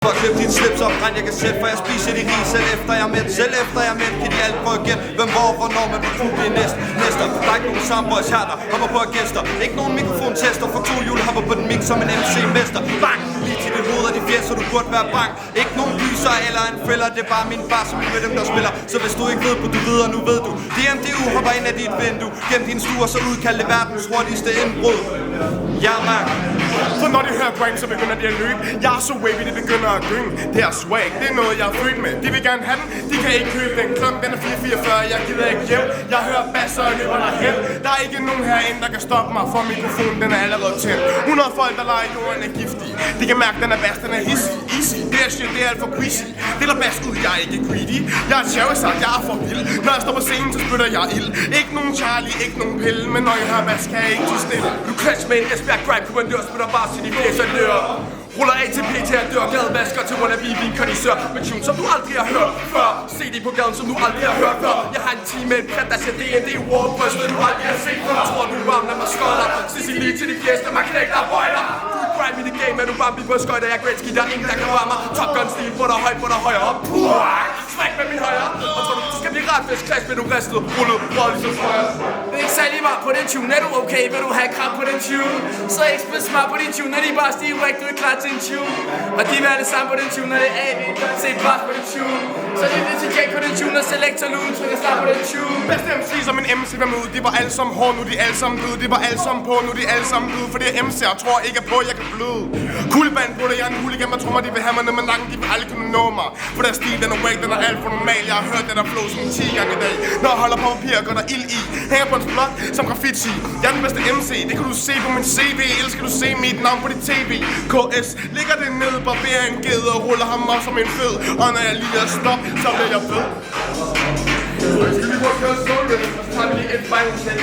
For klip dit slips op, rent jeg kan sætte, for jeg spiser de ris selv efter jeg er mæt. Selv efter jeg er mæt, kan de alt prøve at gætte, hvem hvor, hvornår man vil kunne blive næsten. Der er ikke nogen samboys her, der hopper på at gæster. Ikke nogen mikrofontester, for 2 hjul hopper på den mix som en MC-mester. Bang! Lige til dit hoved og de fjæs, så du burde være bang. Ikke nogen lyser eller en fælder, det er bare min bar, som med dem der spiller. Så hvis du ikke ved på, du ved, og nu ved du. DMDU hopper ind af dit vindue, gennem din stue og så udkalde verdens hurtigste indbrud. Ja, man. For når de hører Grime, så begynder de at løbe. Jeg er så wavy, de begynder at gynge. Det er swag, det er noget jeg er født med. De vil gerne have den, de kan ikke købe den. Klokken den er 4:44, jeg gider ikke hjem. Jeg hører basser og løber derhen. Der er ikke nogen herinde, der kan stoppe mig, for mikrofonen den er allerede tændt. 100 folk, der leger jorden er giftige. De kan mærke, den er bass, den er hissig. Easy, det er shit, det er alt for greasy. Det er bass ud, jeg er ikke greedy. Jeg er Charizard, jeg er for vild. Når jeg står på scenen, så spytter jeg ild. Ikke nogen Charlie, ikke nogen pille. Men når jeg hører bass, kan jeg ikke til stille. Du clash med en Esbjerg Grime kommandør, spytter bare til de blæser dør. Ruller ATP til at dør, gadevasker til wannabe vinkondisør. Med tune, som du aldrig har hørt før. CD på gaden, som du aldrig har hørt før. Jeg har en team med en plat, der siger D&D Warbrystet, du aldrig har set før. Tror du varm, lad mig skolder. Sissy lige til de fjeste, man knækker og bøjler. Du er Grime i det game, er du Bambi på skøjter. Jeg er Gretzky, der er ingen, der kan røre mig. Top Gun stil, hvor der er højt, hvor der er højere. Smæk med min højre. Og tror du skal blive ret, hvis klash med du ristet. Rullet, rød ligesom frøjer. Det er ikke særlig varmt på den tune, er du okay? Vil du have kram på den tune? Så ikke spil smart på din tune, er de bare stive, ikke du er klar til en tune. Og de vil have det samme på den tune, når det er A, se bare på den tune. Så det er til Jake på den tune, og Selector Loon, så jeg start på den tune. Bedste MC som en MC var med, de var alle sammen hårde, nu de alle sammen døde. De var alle sammen på, nu de alle sammen døde. For det er MC'er, tror ikke på, jeg kan bløde. Coolband på det, jeg er en hooligan, man tror mig, de vil have mig ned med nakken, de vil aldrig kunne nå mig. For deres stil, den er wake, den er alt for normal. Jeg har hørt den der flow som 10 gange i dag. Når jeg holder på papir, går der ild i. Hænger på en blok som graffiti. Jeg er den bedste MC, det kan du se på min CV. Elsker du se mit navn på dit TV. KS ligger det ned, barberer en ged og ruller ham op som en fed. Og når jeg lige er stop, så bliver jeg fed. Skal vi prøve at køre solo, og så tager vi lige et final.